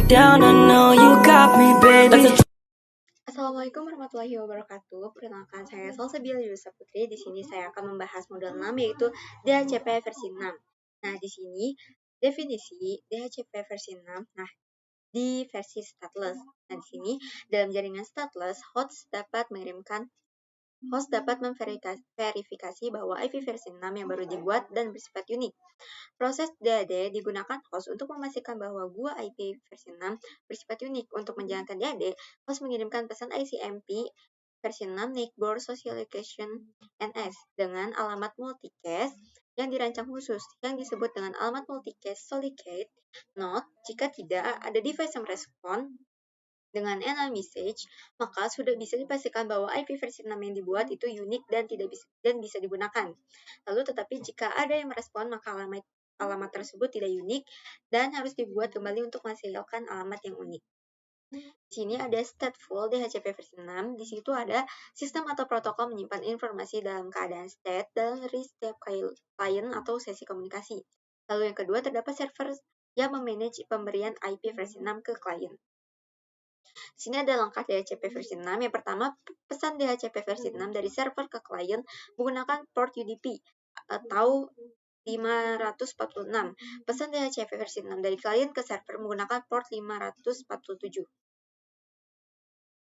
down, I know you got me, baby. Assalamualaikum warahmatullahi wabarakatuh. Perkenalkan, saya Salsabila Yusa Putri. Di sini saya akan membahas model 6 yaitu DHCP versi 6. Nah, di sini definisi DHCP versi 6. Nah, di versi stateless. Nah, di sini dalam jaringan stateless, host dapat memverifikasi bahwa IP versi 6 yang baru dibuat dan bersifat unik. Proses DAD digunakan host untuk memastikan bahwa gua IP versi 6 bersifat unik. Untuk menjalankan DAD, host mengirimkan pesan ICMP versi 6 Nickboard Socialization NS dengan alamat multicast yang dirancang khusus yang disebut dengan alamat multicast solicited. Note, jika tidak ada device yang merespon dengan NL message, maka sudah bisa dipastikan bahwa IP versi 6 yang dibuat itu unik dan bisa digunakan. Lalu tetapi jika ada yang merespon, maka alamat tersebut tidak unik dan harus dibuat kembali untuk menghasilkan alamat yang unik. Di sini ada stateful DHCP versi 6. Di situ ada sistem atau protokol menyimpan informasi dalam keadaan state dari setiap klien atau sesi komunikasi. Lalu yang kedua, terdapat server yang memanage pemberian IP versi 6 ke klien. Di sini ada langkah DHCP versi 6. Yang pertama, pesan DHCP versi 6 dari server ke klien menggunakan port UDP atau 546. Pesan DHCP versi 6 dari klien ke server menggunakan port 547.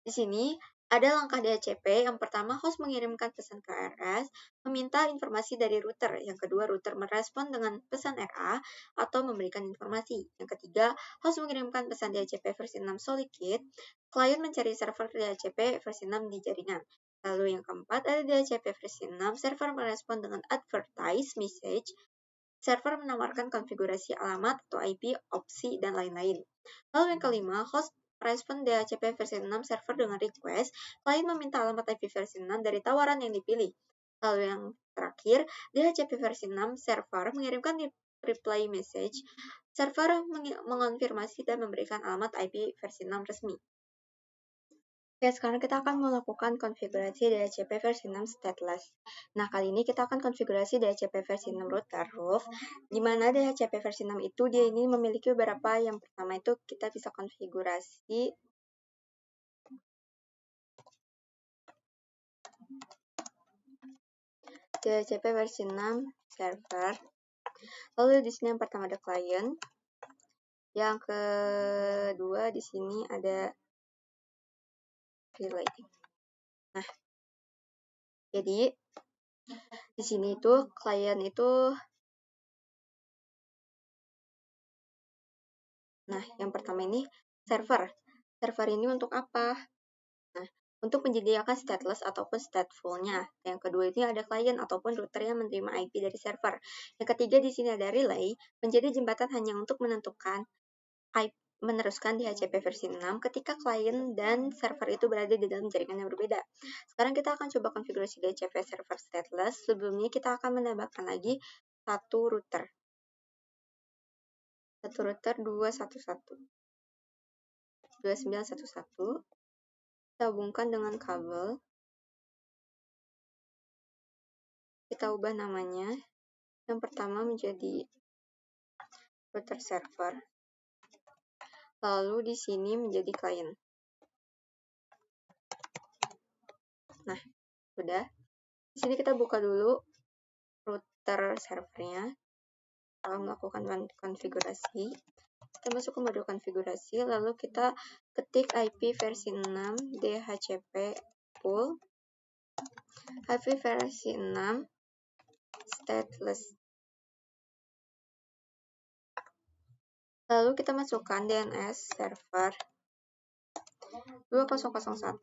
Di sini ada langkah DHCP. Yang pertama, host mengirimkan pesan ke RS, meminta informasi dari router. Yang kedua, router merespon dengan pesan RA atau memberikan informasi. Yang ketiga, host mengirimkan pesan DHCP versi 6 solid-kit. Klien mencari server DHCP versi 6 di jaringan. Lalu yang keempat, ada DHCP versi 6, server merespon dengan advertise message. Server menawarkan konfigurasi alamat atau IP, opsi, dan lain-lain. Lalu yang kelima, host respon DHCP versi 6 server dengan request, klien meminta alamat IP versi 6 dari tawaran yang dipilih. Lalu yang terakhir, DHCP versi 6 server mengirimkan reply message, server mengonfirmasi dan memberikan alamat IP versi 6 resmi. Oke, sekarang kita akan melakukan konfigurasi DHCP versi 6 stateless. Nah, kali ini kita akan konfigurasi DHCP versi 6 router roof, di mana DHCP versi 6 itu dia ini memiliki beberapa. Yang pertama itu kita bisa konfigurasi DHCP versi 6 server. Lalu di sini yang pertama ada client. Yang kedua di sini ada relay. Nah, jadi di sini itu client itu. Nah, yang pertama ini server. Server ini untuk apa? Nah, untuk menyediakan stateless ataupun stateful-nya. Yang kedua ini ada client ataupun router yang menerima IP dari server. Yang ketiga di sini ada relay, menjadi jembatan hanya untuk menentukan meneruskan DHCP versi 6 ketika klien dan server itu berada di dalam jaringan yang berbeda. Sekarang kita akan coba konfigurasi DHCP server stateless. Sebelumnya kita akan menambahkan lagi satu router 211 2911. Kita hubungkan dengan kabel. Kita ubah namanya. Yang pertama menjadi router server. Lalu di sini menjadi klien. Nah, sudah. Di sini kita buka dulu router servernya. Kita melakukan konfigurasi. Kita masuk ke mode konfigurasi, lalu kita ketik IP versi 6 DHCP pool IP versi 6 stateless. Lalu kita masukkan DNS server 2001.2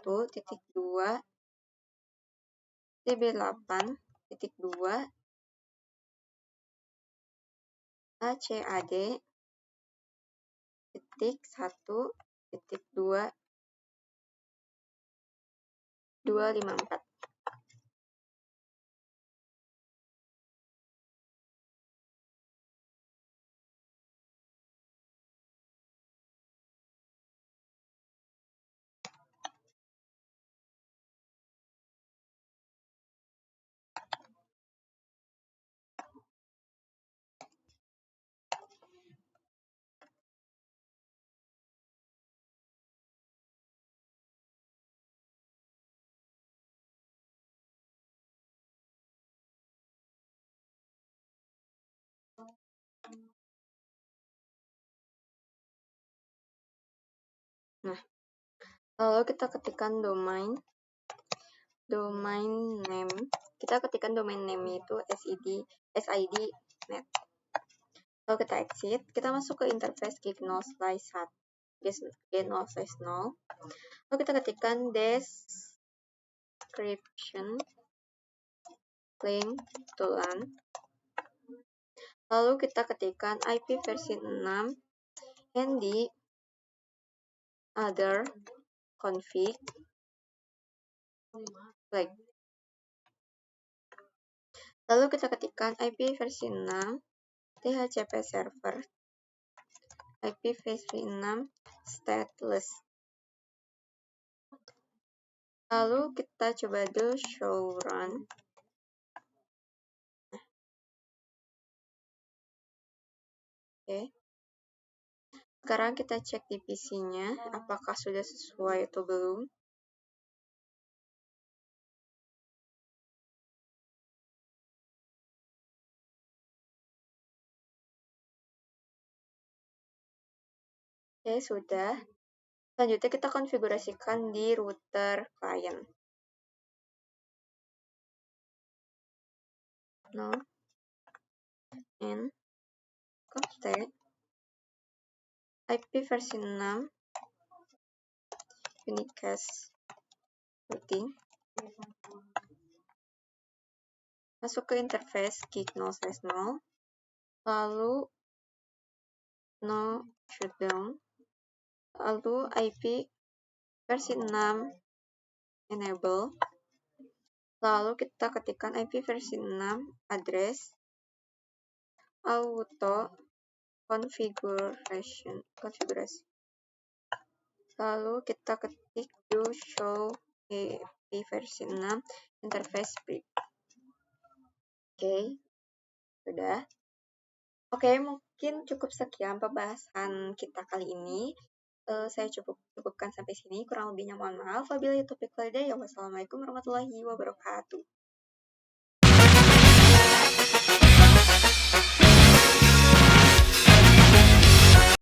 DB8.2 ACAD.1.2.254. Nah, lalu kita ketikkan domain name. Kita ketikkan domain name itu sid net. Lalu kita exit, kita masuk ke interface get0/0. Lalu kita ketikkan description link to LAN. Lalu kita ketikkan IP versi 6 and di other config like. Lalu kita ketikkan IP versi 6 DHCP server, IP versi 6 stateless. Lalu kita coba do show run. Oke. Sekarang kita cek di PC-nya apakah sudah sesuai atau belum. Oke, sudah. Selanjutnya kita konfigurasikan di router client. No. And contact IP versi 6 unicast routing. Masuk ke interface gig0/0. Lalu no shutdown. Lalu IP versi 6 enable. Lalu kita ketikkan IP versi 6 address auto konfigurasi. Lalu kita ketik do show IP versi 6 interface brief. Oke, sudah. Oke, mungkin cukup sekian pembahasan kita kali ini. Saya cukupkan sampai sini. Kurang lebihnya mohon maaf. Wabillahi taufiq wal hidayah. Wassalamualaikum warahmatullahi wabarakatuh.